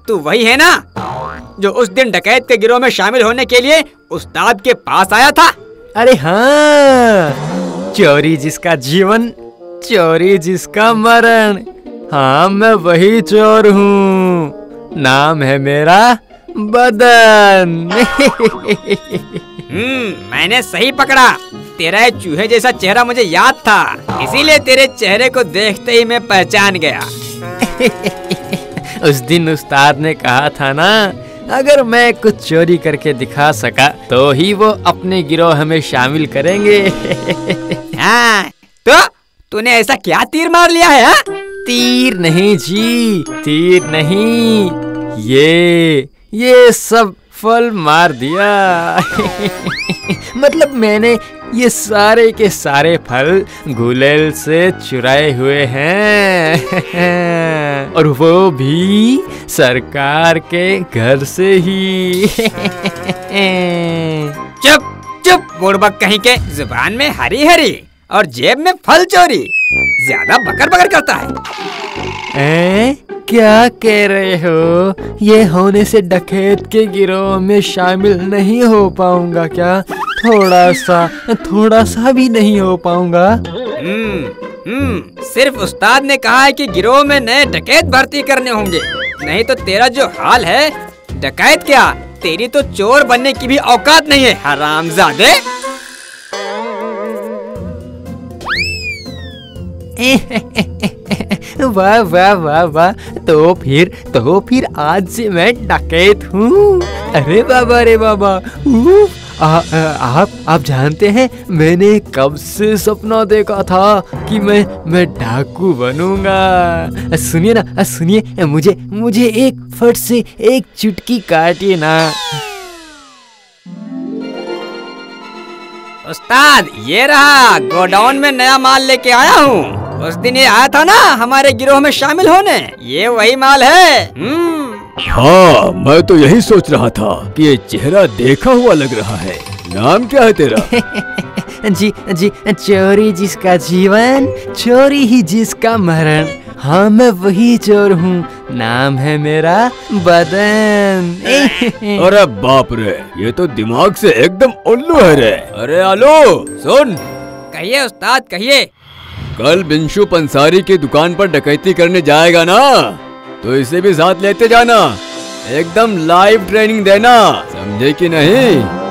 तू वही है ना जो उस दिन डकैत के गिरोह में शामिल होने के लिए उस्ताद के पास आया था? अरे हाँ, चोरी जिसका जीवन, चोरी जिसका मरण। हाँ, मैं वही चोर हूँ। नाम है मेरा बदन। मैंने सही पकड़ा। तेरा ये चूहे जैसा चेहरा मुझे याद था, इसीलिए तेरे चेहरे को देखते ही मैं पहचान गया। उस दिन उस्ताद ने कहा था ना, अगर मैं कुछ चोरी करके दिखा सका तो ही वो अपने गिरोह में शामिल करेंगे। हाँ, तो तूने ऐसा क्या तीर मार लिया है? हा? तीर नहीं जी, तीर नहीं, ये सब फल मार दिया। मतलब मैंने ये सारे के सारे फल गुलेल से चुराए हुए हैं। और वो भी सरकार के घर से ही। चुप चुप बुड़बक कहीं के, जुबान में हरी हरी और जेब में फल चोरी। ज्यादा बकर बकर करता है। क्या कह रहे हो? ये होने से डकैत के गिरोह में शामिल नहीं हो पाऊंगा क्या? थोड़ा सा भी नहीं हो पाऊंगा। सिर्फ उस्ताद ने कहा है कि गिरोह में नए डकैत भर्ती करने होंगे, नहीं तो तेरा जो हाल है, डकैत क्या, तेरी तो चोर बनने की भी औकात नहीं है, हरामजादे। वाह वाह वाह वाह, तो फिर आज से मैं डकैत हूँ। अरे बाबा रे बाबा। आप जानते हैं, मैंने कब से सपना देखा था कि मैं डाकू बनूंगा। सुनिए ना, सुनिए, मुझे एक फट से एक चुटकी काटिए ना। उस्ताद, ये रहा, गोडाउन में नया माल लेके आया हूँ। उस दिन ये आया था ना हमारे गिरोह में शामिल होने, ये वही माल है। हाँ, मैं तो यही सोच रहा था कि ये चेहरा देखा हुआ लग रहा है। नाम क्या है तेरा? जी, चोरी जिसका जीवन, चोरी ही जिसका मरण। हाँ, मैं वही चोर हूँ। नाम है मेरा बदन। अरे बाप रे, ये तो दिमाग से एकदम उल्लू है रे। अरे आलो, सुन। कहिए उस्ताद, कहिए। कल बिंशु पंसारी की दुकान पर डकैती करने जाएगा ना, तो इसे भी साथ लेते जाना। एकदम लाइव ट्रेनिंग देना, समझे कि नहीं?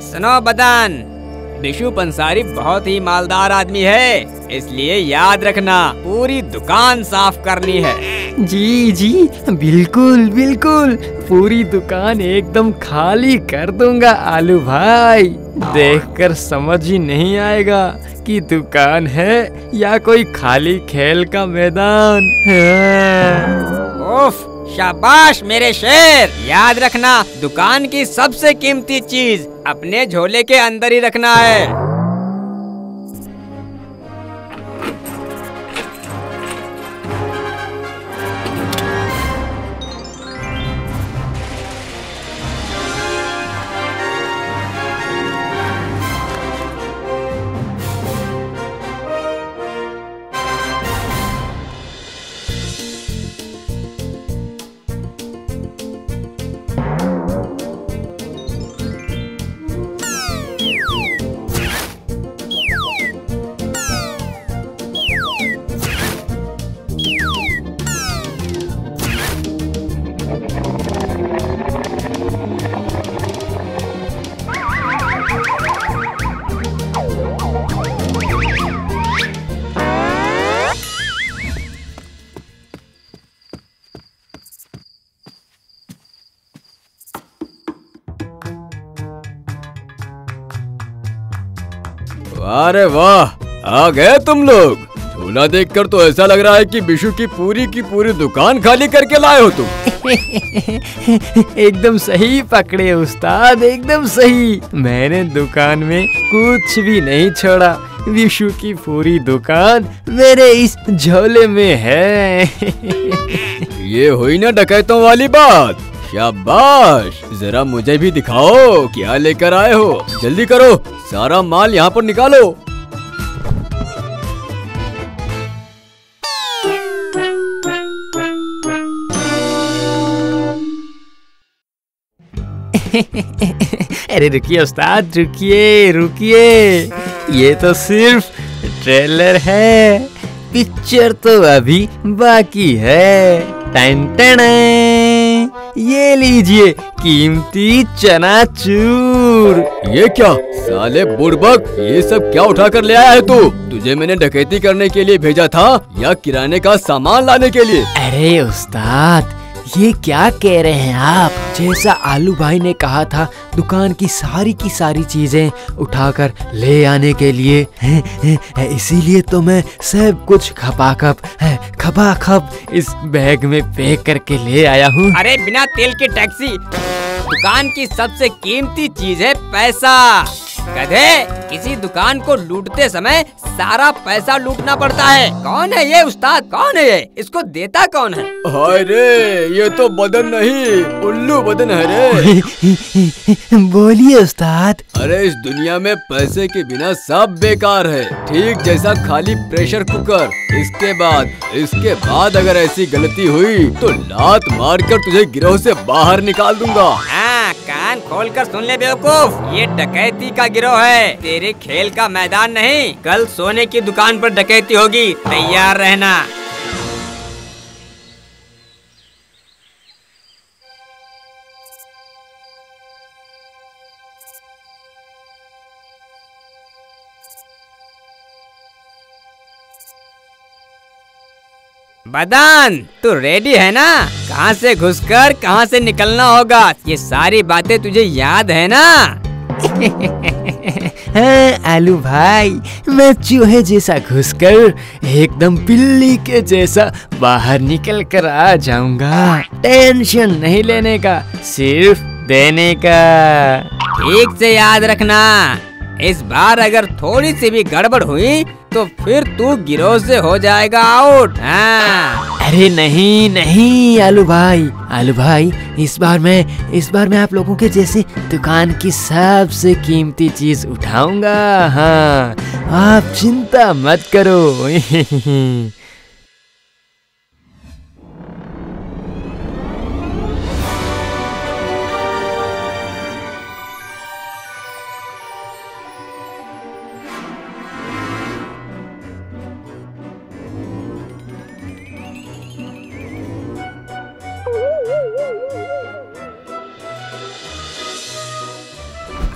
सुनो बदन, बिशु पंसारी बहुत ही मालदार आदमी है, इसलिए याद रखना, पूरी दुकान साफ करनी है। जी, बिल्कुल, पूरी दुकान एकदम खाली कर दूंगा आलू भाई। देखकर समझ ही नहीं आएगा कि दुकान है या कोई खाली खेल का मैदान। उफ, शाबाश मेरे शेर। याद रखना, दुकान की सबसे कीमती चीज अपने झोले के अंदर ही रखना है। अरे वाह, आ गए तुम लोग। झूला देखकर तो ऐसा लग रहा है कि बिशु की पूरी दुकान खाली करके लाए हो तुम। एकदम सही पकड़े उस्ताद, एकदम सही। मैंने दुकान में कुछ भी नहीं छोड़ा, विशु की पूरी दुकान मेरे इस झोले में है। ये हुई ना डकैतों वाली बात। शाबाश, जरा मुझे भी दिखाओ क्या लेकर आए हो। जल्दी करो, सारा माल यहाँ पर निकालो। अरे रुकिए उस्ताद, रुकिए रुकिए, ये तो सिर्फ ट्रेलर है, पिक्चर तो अभी बाकी है। टन टन, ये लीजिए कीमती चनाचूर। ये क्या साले बुड़बक, ये सब क्या उठा कर ले आया है तू? तुझे मैंने डकैती करने के लिए भेजा था या किराने का सामान लाने के लिए? अरे उस्ताद, ये क्या कह रहे हैं आप? जैसा आलू भाई ने कहा था दुकान की सारी चीजें उठाकर ले आने के लिए, इसीलिए तो मैं सब कुछ खपाखप इस बैग में पैक करके ले आया हूँ। अरे बिना तेल की टैक्सी, दुकान की सबसे कीमती चीज है पैसा। गधे, किसी दुकान को लूटते समय सारा पैसा लूटना पड़ता है। कौन है ये उस्ताद, कौन है ये? इसको देता कौन है? हाय रे, ये तो बदन नहीं उल्लू बदन है रे। बोलिए उस्ताद। अरे इस दुनिया में पैसे के बिना सब बेकार है, ठीक जैसा खाली प्रेशर कुकर। इसके बाद अगर ऐसी गलती हुई तो लात मारकर तुझे गिरोह से बाहर निकाल दूंगा। हाँ, कान खोल कर सुन ले बेवकूफ, ये डकैती का गिरोह है, तेरे खेल का मैदान नहीं। कल सोने की दुकान पर डकैती होगी, तैयार रहना। बदन, तू रेडी है ना? कहाँ से घुसकर कहाँ से निकलना होगा, ये सारी बातें तुझे याद है ना? हाँ आलू भाई, मैं चूहे जैसा घुसकर एकदम बिल्ली के जैसा बाहर निकल कर आ जाऊंगा। टेंशन नहीं लेने का, सिर्फ देने का। ठीक से याद रखना, इस बार अगर थोड़ी सी भी गड़बड़ हुई तो फिर तू गिरोह से हो जाएगा आउट। हाँ। अरे नहीं आलू भाई, इस बार मैं आप लोगों के जैसे दुकान की सबसे कीमती चीज उठाऊंगा। हाँ, आप चिंता मत करो।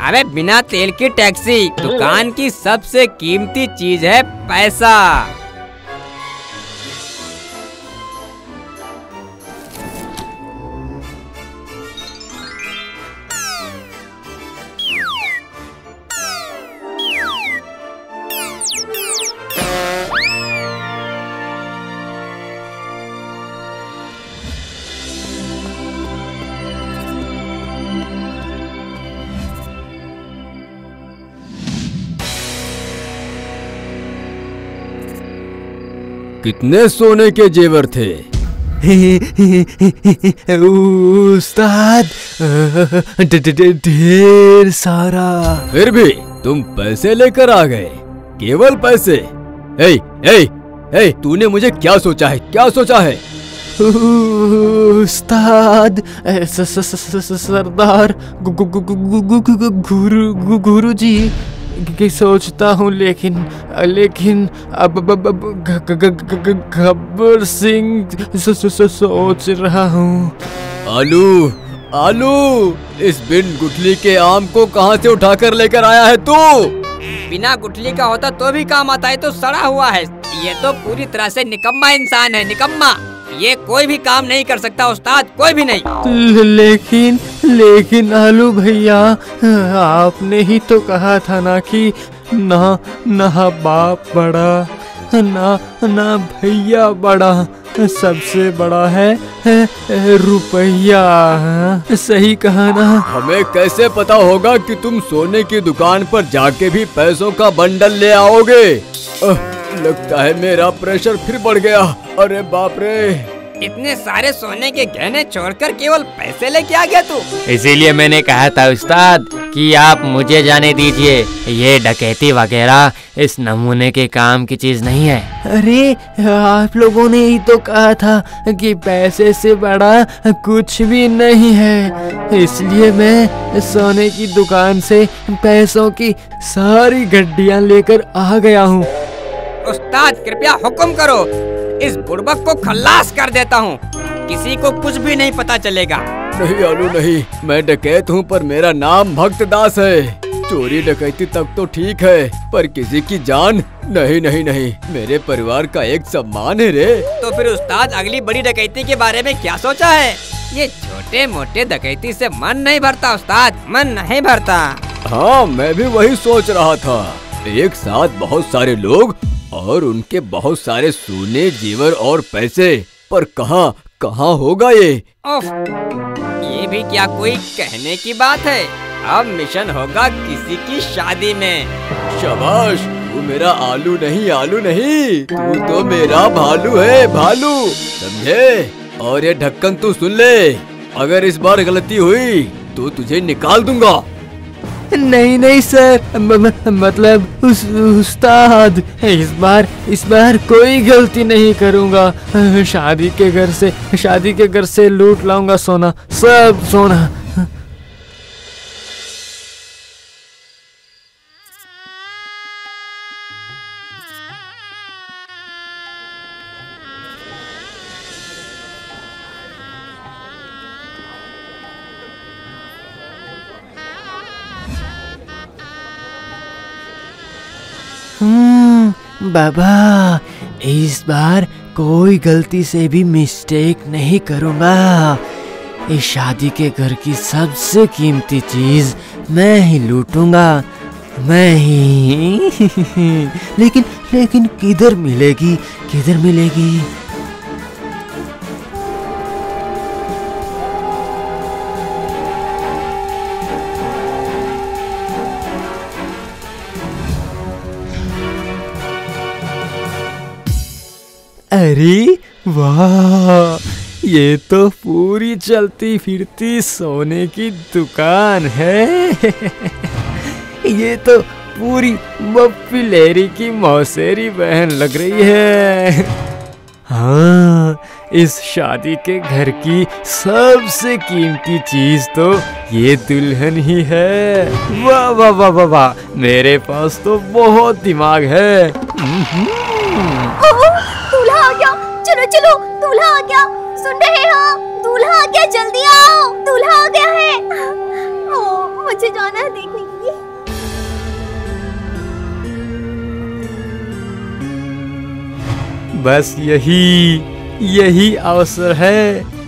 अबे बिना तेल की टैक्सी, दुकान की सबसे कीमती चीज है पैसा। कितने सोने के जेवर थे? उस्ताद, ढेर सारा। फिर भी तुम पैसे लेकर आ गए, केवल पैसे? तूने मुझे क्या सोचा है? उस्ताद, सरदार गुरुजी की सोचता हूँ, लेकिन अब गब्बर सिंह सोच रहा हूँ। आलू, इस बिन गुठली के आम को कहाँ से उठा कर लेकर आया है तू? बिना गुठली का होता तो भी काम आता है, तो सड़ा हुआ है। ये तो पूरी तरह से निकम्मा इंसान है, निकम्मा। ये कोई भी काम नहीं कर सकता उस्ताद, कोई भी नहीं। लेकिन आलू भैया, आपने ही तो कहा था ना कि ना बाप बड़ा ना भैया बड़ा। सबसे बड़ा है रुपया। सही कहा ना? हमें कैसे पता होगा कि तुम सोने की दुकान पर जाके भी पैसों का बंडल ले आओगे? लगता है मेरा प्रेशर फिर बढ़ गया। अरे बाप रे! इतने सारे सोने के गहने छोड़कर केवल पैसे लेके आ गया तू? इसीलिए मैंने कहा था उस्ताद कि आप मुझे जाने दीजिए, ये डकैती वगैरह इस नमूने के काम की चीज नहीं है। अरे आप लोगों ने ही तो कहा था कि पैसे से बड़ा कुछ भी नहीं है, इसलिए मैं सोने की दुकान से पैसों की सारी गड्डियां लेकर आ गया हूँ। उस्ताद कृपया हुक्म करो, इस बुड़बक को खल्लास कर देता हूँ, किसी को कुछ भी नहीं पता चलेगा। नहीं आलू नहीं, मैं डकैत हूँ पर मेरा नाम भक्त दास है। चोरी डकैती तक तो ठीक है पर किसी की जान नहीं नहीं नहीं, मेरे परिवार का एक सम्मान है रे। तो फिर उस्ताद अगली बड़ी डकैती के बारे में क्या सोचा है? ये छोटे मोटे डकैती से मन नहीं भरता उस्ताद, मन नहीं भरता। हाँ मैं भी वही सोच रहा था, एक साथ बहुत सारे लोग और उनके बहुत सारे सोने जेवर और पैसे, पर कहाँ कहाँ होगा ये? उफ, ये भी क्या कोई कहने की बात है। अब मिशन होगा किसी की शादी में। शाबाश, तू मेरा आलू नहीं, तू तो मेरा भालू है, भालू, समझे? और ये ढक्कन तू सुन ले, अगर इस बार गलती हुई तो तुझे निकाल दूंगा। नहीं नहीं सर, मतलब उस्ताद, इस बार कोई गलती नहीं करूँगा। शादी के घर से लूट लाऊंगा सोना, सब सोना। बाबा, इस बार कोई गलती से भी मिस्टेक नहीं करूँगा। इस शादी के घर की सबसे कीमती चीज मैं ही लूटूंगा, मैं ही। लेकिन किधर मिलेगी? अरे वाह, ये तो पूरी चलती फिरती सोने की दुकान है। ये तो पूरी बप्पी लहरी की मौसेरी बहन लग रही है। हाँ, इस शादी के घर की सबसे कीमती चीज तो ये दुल्हन ही है। वाह वाह वाह वाह वाह, मेरे पास तो बहुत दिमाग है। दूल्हा आ गया, चलो चलो, दूल्हा आ गया, सुन रहे हो? दूल्हा आ गया, जल्दी आओ, दूल्हा आ गया है। ओ, मुझे जाना है देखने के लिए। बस यही अवसर है।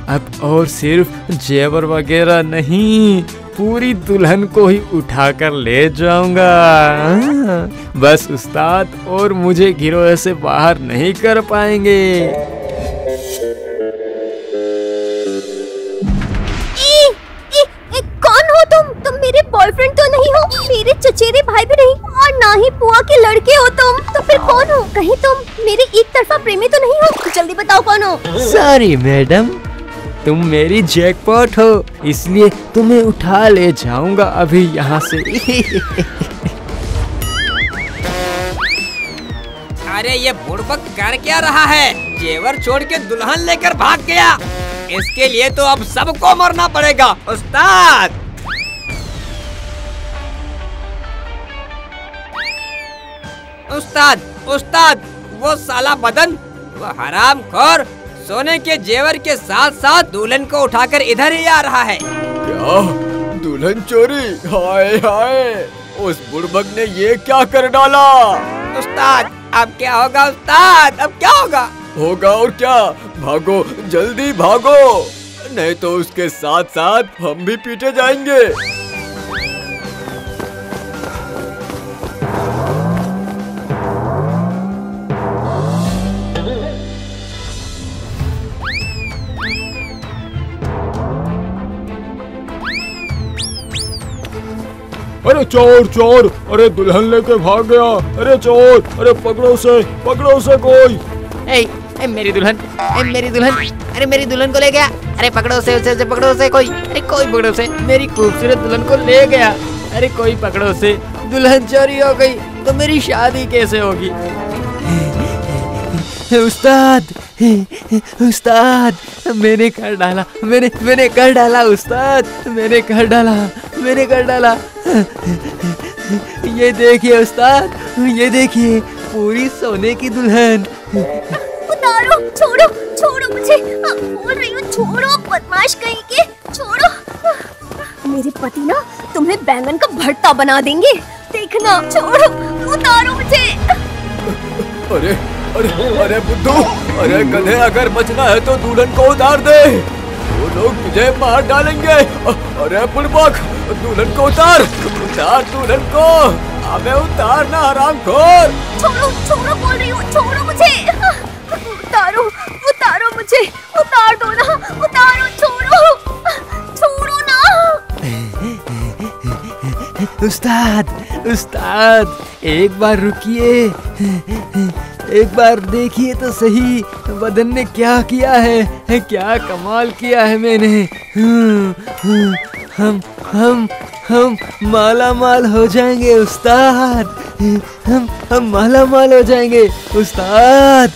अब और सिर्फ जेवर वगैरह नहीं, पूरी दुल्हन को ही उठाकर ले जाऊंगा। बस उस्ताद और मुझे गिरोह से बाहर नहीं कर पाएंगे। कौन हो तुम मेरे बॉयफ्रेंड तो नहीं हो, मेरे चचेरे भाई भी नहीं, और ना ही बुआ के लड़के हो तुम। तो फिर कौन हो? कहीं तुम मेरे एक तरफा प्रेमी तो नहीं हो? जल्दी बताओ कौन हो। सॉरी मैडम, तुम मेरी जैकपॉट हो, इसलिए तुम्हें उठा ले जाऊंगा अभी यहाँ से। अरे ये बुड़बक कर क्या रहा है? जेवर छोड़ के दुल्हन लेकर भाग गया। इसके लिए तो अब सबको मरना पड़ेगा। उस्ताद, उस्ताद, वो साला बदन, वो हरामखोर सोने के जेवर के साथ साथ दुल्हन को उठाकर इधर ही आ रहा है। क्या दुल्हन चोरी? हाय हाय, उस बुड़बक ने ये क्या कर डाला? उस्ताद, अब क्या होगा उस्ताद? अब क्या होगा? होगा और क्या, भागो, जल्दी भागो, नहीं तो उसके साथ साथ हम भी पीटे जाएंगे। अरे चोर चोर, अरे दुल्हन लेके भाग गया, अरे चोर, अरे पकड़ो से कोई। ए मेरी दुल्हन, अरे मेरी दुल्हन को ले गया। अरे पकड़ो उसे पकड़ो उसे कोई, अरे कोई पकड़ो उसे, मेरी खूबसूरत दुल्हन को ले गया। अरे कोई पकड़ो उसे, दुल्हन चोरी हो गई तो मेरी शादी कैसे होगी। उस्ताद मैंने कर डाला, मैंने कर डाला उस्ताद, मैंने कर डाला। ये देखिए उस्ताद, ये देखिए पूरी सोने की दुल्हन। उतारो, छोड़ो मुझे, बोल रही हूँ छोड़ो, बदमाश कहीं के, छोड़ो। मेरे पति ना तुम्हें बैंगन का भरता बना देंगे, देखना। छोड़ो, उतारो मुझे। अरे अरे अरे बुद्धू, अरे गधे, अगर बचना है तो दुल्हन को उतार दे, वो लोग तुझे मार डालेंगे। अरे बुड़बक, दुल्हन को उतार दुल्हन को, अबे उतारना हरामखोर। छोड़ो बोल रही हूँ, छोड़ो मुझे। उतारो मुझे, उतार दो ना, उतारो, छोड़ो ना। उस्ताद एक बार रुकिए, एक बार देखिए तो सही, बदन ने क्या किया है, क्या कमाल किया है मैंने। हम माला माल हो जाएंगे उस्ताद, हम माला माल हो जाएंगे उस्ताद।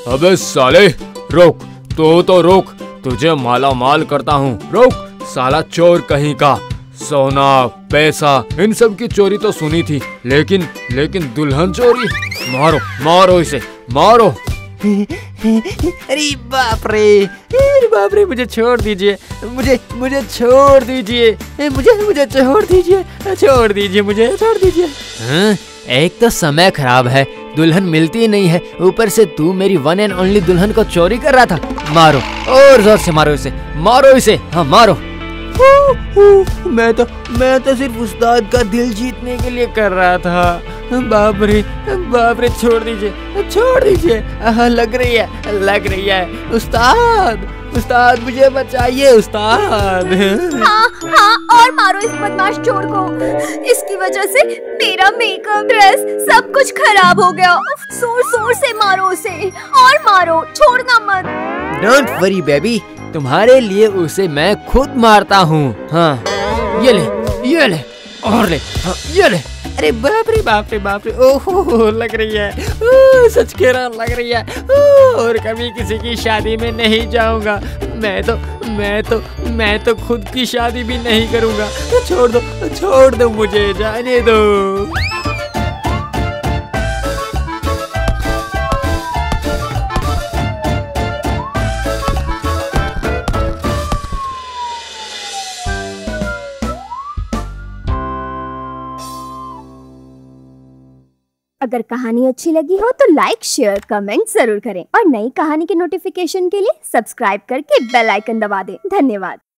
अबे साले रोक, तो रोक, तुझे माला माल करता हूँ, रोक साला चोर कहीं का। सोना पैसा इन सब की चोरी तो सुनी थी, लेकिन दुल्हन चोरी, मारो इसे, मारो। अरे बाप रे, मुझे छोड़ दीजिए, मुझे छोड़ दीजिए, मुझे छोड़ दीजिए। एक तो समय खराब है, दुल्हन मिलती नहीं है, ऊपर से तू मेरी वन एंड ओनली दुल्हन को चोरी कर रहा था। मारो, और जोर से मारो इसे, हाँ मारो। मैं तो सिर्फ उस्ताद का दिल जीतने के लिए कर रहा था। बाप रे, छोड़ दीजिए। लग रही है उस्ताद मुझे बचाइए उस्ताद। हाँ, और मारो इस बदमाश चोर को, इसकी वजह से मेरा मेकअप, ड्रेस सब कुछ खराब हो गया। जोर से मारो उसे, और मारो, छोड़ना मत। डोंट वरी बेबी, तुम्हारे लिए उसे मैं खुद मारता हूँ। हाँ ये ले, और ले, हाँ ये ले। अरे बाप रे, ओहो लग रही है, सच कह रहा, लग रही है। और कभी किसी की शादी में नहीं जाऊंगा, मैं तो खुद की शादी भी नहीं करूंगा। छोड़ दो मुझे, जाने दो। अगर कहानी अच्छी लगी हो तो लाइक, शेयर, कमेंट जरूर करें और नई कहानी के नोटिफिकेशन के लिए सब्सक्राइब करके बेल आइकन दबा दें। धन्यवाद।